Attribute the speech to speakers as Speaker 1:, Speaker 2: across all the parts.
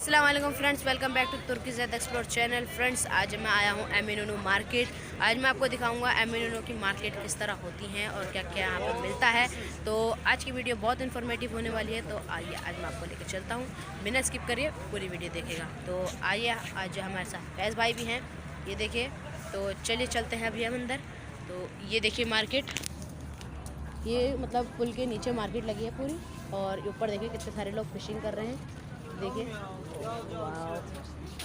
Speaker 1: अस्सलाम वालेकुम friends, welcome back to Turki Zaid explore channel. Friends, आज मैं आया हूँ एमिन मार्केट। आज मैं आपको दिखाऊंगा एमिन की मार्केट किस तरह होती हैं और क्या क्या यहाँ पर मिलता है। तो आज की वीडियो बहुत इन्फॉर्मेटिव होने वाली है, तो आइए आज मैं आपको लेकर चलता हूँ। बिना स्किप करिए पूरी वीडियो देखिएगा। तो आइए, आज हमारे साथ फैज़ भाई भी हैं, ये देखिए। तो चलिए चलते हैं अभी हम अंदर। तो ये देखिए मार्केट, ये मतलब पुल के नीचे मार्केट लगी है पूरी, और ऊपर देखिए कितने सारे लोग फिशिंग कर रहे हैं। देखिए,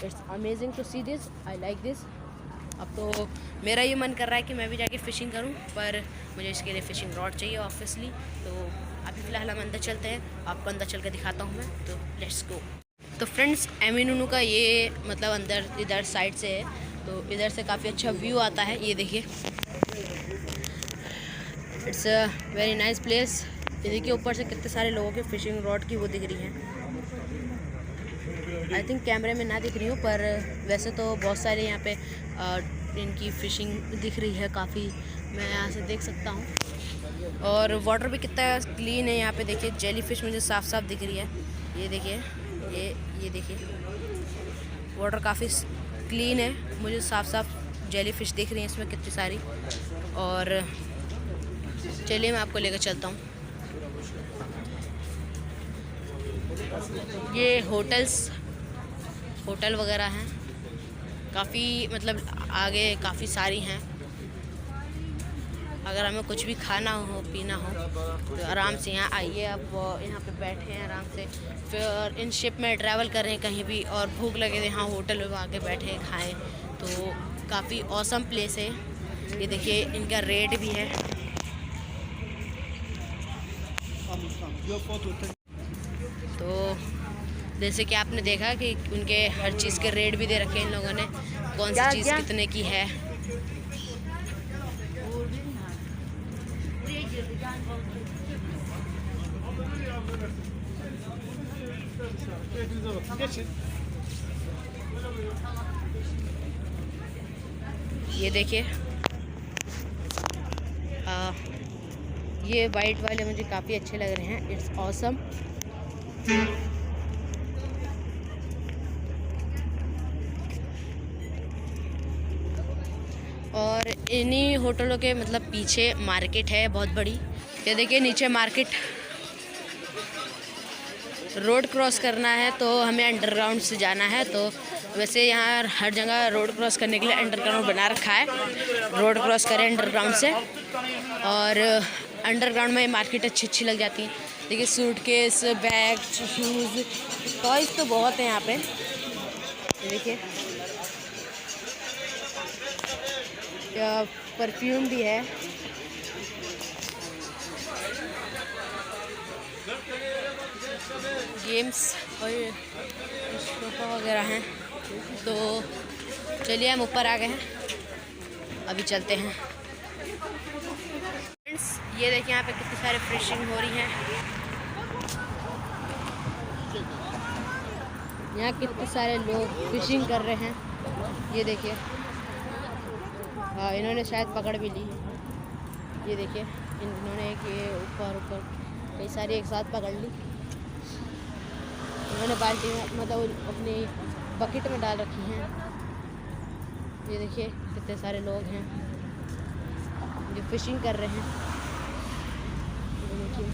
Speaker 1: it's amazing to see this, I like this. अब तो मेरा ये मन कर रहा है कि मैं भी जाके फ़िशिंग करूं, पर मुझे इसके लिए फ़िशिंग रॉड चाहिए ऑब्वियसली। तो अभी फ़िलहाल हम अंदर चलते हैं, आपको अंदर चल कर दिखाता हूं मैं। तो लेट्स गो। तो फ्रेंड्स, एमिन का ये मतलब अंदर इधर साइड से है, तो इधर से काफ़ी अच्छा व्यू आता है। ये देखिए, it's a very nice place. ये देखिए ऊपर से कितने सारे लोगों के फ़िशिंग रॉड की वो दिख रही हैं। आई थिंक कैमरे में ना दिख रही हूँ, पर वैसे तो बहुत सारे यहाँ पे इनकी फ़िशिंग दिख रही है काफ़ी, मैं यहाँ से देख सकता हूँ। और वाटर भी कितना क्लीन है यहाँ पे। देखिए जेली फिश मुझे साफ साफ दिख रही है। ये देखिए, ये देखिए, वाटर काफ़ी क्लीन है, मुझे साफ साफ जेली फिश दिख रही है इसमें कितनी सारी। और चलिए मैं आपको लेकर चलता हूँ। ये होटल वगैरह हैं काफ़ी, मतलब आगे काफ़ी सारी हैं। अगर हमें कुछ भी खाना हो पीना हो तो आराम से यहाँ आइए, आप यहाँ पे बैठे हैं आराम से। फिर इन शिप में ट्रैवल कर रहे हैं कहीं भी और भूख लगे तो यहाँ होटल में आके बैठे खाएं, तो काफ़ी ऑसम प्लेस है। ये देखिए, इनका रेट भी है। तो जैसे कि आपने देखा कि उनके हर चीज़ के रेट भी दे रखे हैं इन लोगों ने, कौन सी चीज़ कितने की है। ये देखिए, ये वाइट वाले मुझे काफ़ी अच्छे लग रहे हैं। It's awesome. और इन्हीं होटलों के मतलब पीछे मार्केट है बहुत बड़ी। ये देखिए नीचे मार्केट। रोड क्रॉस करना है तो हमें अंडरग्राउंड से जाना है। तो वैसे यहाँ हर जगह रोड क्रॉस करने के लिए अंडरग्राउंड बना रखा है। रोड क्रॉस करें अंडरग्राउंड से, और अंडरग्राउंड में मार्केट अच्छी लग जाती है। देखिए सूटकेस, बैग, शूज़, टॉयज़ तो बहुत हैं यहाँ पे। देखिए परफ्यूम भी है। गेम्स और सोफा वगैरह हैं। तो चलिए हम ऊपर आ गए हैं, अभी चलते हैं। फ्रेंड्स, ये देखिए यहाँ पे कितनी सारी फिशिंग हो रही है। यहाँ कितने सारे लोग फिशिंग कर रहे हैं। ये देखिए, हाँ इन्होंने शायद पकड़ भी ली। ये देखिए, इन्होंने एक ये ऊपर कई सारी एक साथ पकड़ ली। इन्होंने बाल्टी में मतलब अपनी बकेट में डाल रखी हैं। ये देखिए कितने सारे लोग हैं जो फिशिंग कर रहे हैं। ये देखिए,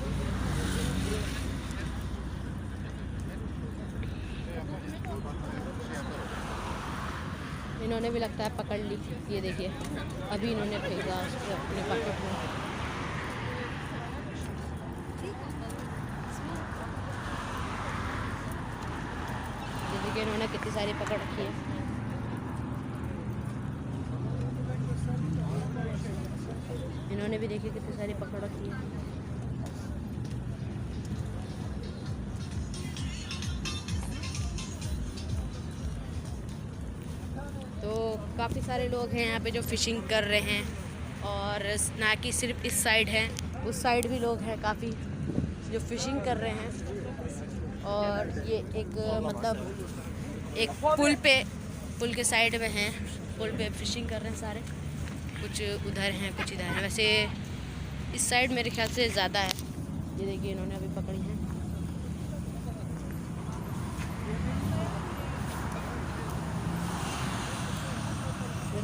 Speaker 1: इन्होंने भी लगता है पकड़ ली। ये देखिए, अभी इन्होंने फेंका उसको अपने बकेट में। ये देखिए, इन्होंने कितनी सारी पकड़ रखी है। इन्होंने भी देखिए कितनी सारी पकड़ रखी है। तो काफ़ी सारे लोग हैं यहाँ पे जो फ़िशिंग कर रहे हैं, और ना कि सिर्फ इस साइड है, उस साइड भी लोग हैं काफ़ी जो फ़िशिंग कर रहे हैं। और ये एक मतलब एक पुल के साइड में हैं, पुल पे फ़िशिंग कर रहे हैं सारे। कुछ उधर हैं, कुछ इधर हैं। वैसे इस साइड मेरे ख्याल से ज़्यादा है। ये देखिए, इन्होंने अभी पकड़ी है।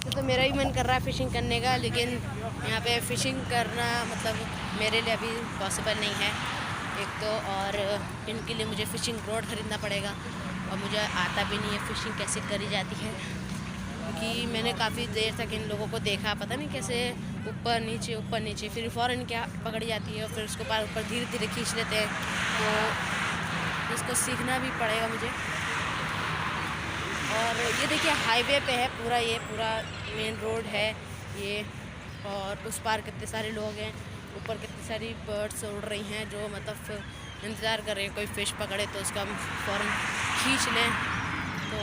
Speaker 1: तो मेरा भी मन कर रहा है फ़िशिंग करने का, लेकिन यहाँ पे फ़िशिंग करना मतलब मेरे लिए अभी पॉसिबल नहीं है एक तो, और इनके लिए मुझे फ़िशिंग रॉड ख़रीदना पड़ेगा और मुझे आता भी नहीं है फ़िशिंग कैसे करी जाती है, क्योंकि मैंने काफ़ी देर तक इन लोगों को देखा, पता नहीं कैसे ऊपर नीचे फिर फ़ौरन क्या पकड़ी जाती है और फिर उसको ऊपर धीरे धीरे खींच लेते हैं, तो इसको सीखना भी पड़ेगा मुझे। और ये देखिए हाईवे पे है पूरा, ये पूरा मेन रोड है ये, और उस पार कितने सारे लोग हैं, ऊपर कितनी सारी बर्ड्स उड़ रही हैं जो मतलब इंतज़ार कर रहे हैं कोई फ़िश पकड़े तो उसका फ़ौरन खींच लें। तो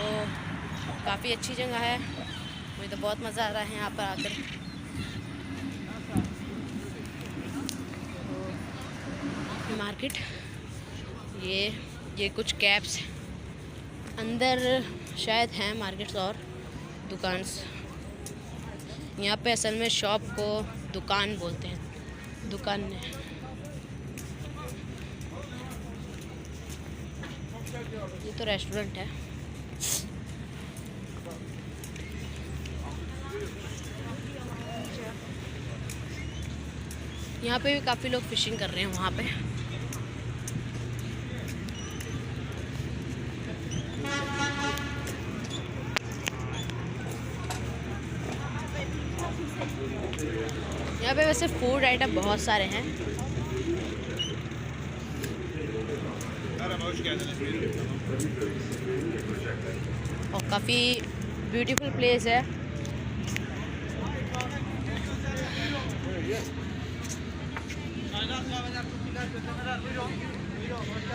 Speaker 1: काफ़ी अच्छी जगह है, मुझे तो बहुत मज़ा आ रहा है यहाँ पर आकर। तो मार्केट ये कुछ कैप्स अंदर शायद हैं मार्केट्स और दुकान। यहाँ पे असल में शॉप को दुकान बोलते हैं, दुकान ने। ये तो रेस्टोरेंट है। यहाँ पे भी काफ़ी लोग फ़िशिंग कर रहे हैं वहाँ पे। यहाँ पे वैसे फूड आइटम बहुत सारे हैं और काफ़ी ब्यूटीफुल प्लेस है।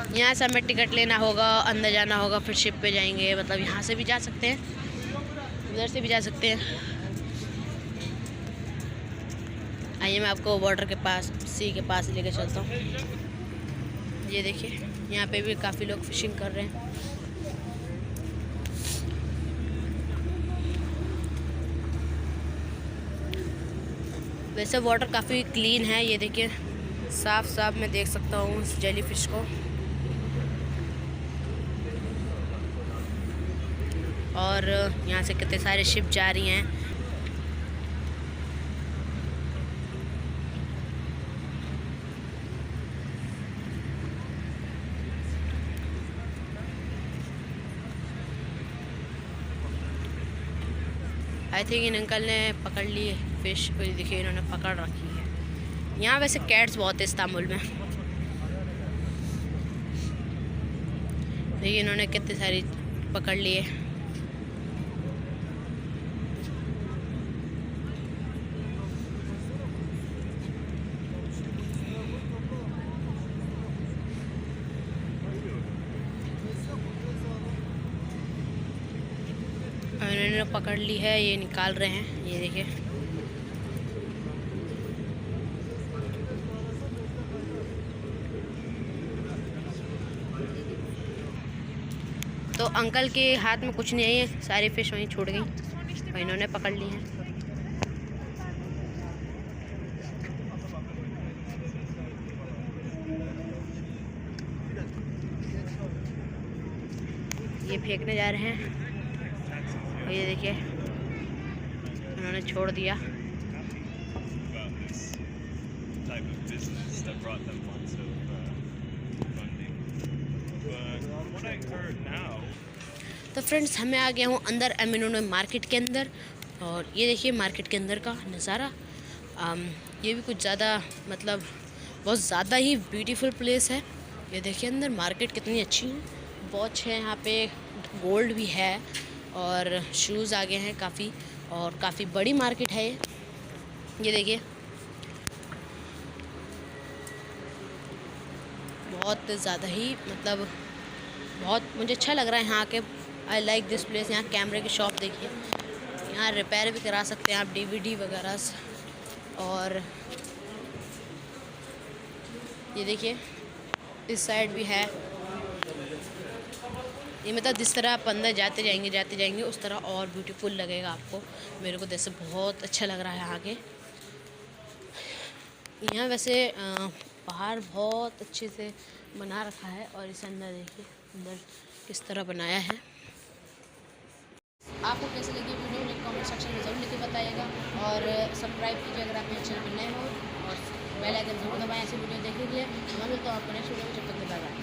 Speaker 1: यहाँ से हमें टिकट लेना होगा, अंदर जाना होगा, फिर शिप पे जाएंगे, मतलब यहाँ से भी जा सकते हैं, उधर से भी जा सकते हैं। आइए मैं आपको वाटर के पास, सी के पास लेके चलता हूँ। ये देखिए यहाँ पे भी काफ़ी लोग फ़िशिंग कर रहे हैं। वैसे वाटर काफ़ी क्लीन है, ये देखिए साफ साफ मैं देख सकता हूँ उस जेली फिश को। और यहाँ से कितने सारे शिप जा रही हैं। आई थिंक इन अंकल ने पकड़ ली है फ़िश, देखिए इन्होंने पकड़ रखी है। यहाँ वैसे कैट्स बहुत है इस्तांबुल में, देखिए इन्होंने कितनी सारी पकड़ ली है। इन्होंने पकड़ ली है, ये निकाल रहे हैं, ये देखिए। तो अंकल के हाथ में कुछ नहीं है, सारी फिश वहीं छूट गई और इन्होंने पकड़ ली हैं। ये फेंकने जा रहे हैं और ये देखिए उन्होंने छोड़ दिया। तो फ्रेंड्स हमें आ गया हूँ अंदर एमिनो मार्केट के अंदर, और ये देखिए मार्केट के अंदर का नज़ारा। ये भी कुछ ज़्यादा मतलब बहुत ज़्यादा ही ब्यूटीफुल प्लेस है। ये देखिए अंदर मार्केट कितनी अच्छी है, वॉच है यहाँ पे, गोल्ड भी है और शूज़ आगे हैं काफ़ी, और काफ़ी बड़ी मार्केट है ये देखिए। बहुत ज़्यादा ही मतलब बहुत मुझे अच्छा लग रहा है यहाँ के। आई लाइक दिस प्लेस। यहाँ कैमरे की शॉप देखिए, यहाँ रिपेयर भी करा सकते हैं आप डीवीडी वगैरह। और ये देखिए इस साइड भी है। ये मतलब जिस तरह आप अंदर जाते जाएंगे उस तरह और ब्यूटीफुल लगेगा आपको। मेरे को जैसे बहुत अच्छा लग रहा है यहाँ के। यहाँ वैसे बाहर बहुत अच्छे से बना रखा है, और इस अंदर देखिए अंदर किस तरह बनाया है। आपको कैसे लगी वीडियो? कमेंट सेक्शन में ज़रूर लिख के बताइएगा और सब्सक्राइब कीजिए अगर आप मेरे चैनल पर नए हो और बेल आइकन ज़रूर दबाएं ऐसी वीडियो देखने के लिए। मैं मिलता हूँ आपको नेक्स्ट वीडियो में, जब तक के बाय बाय।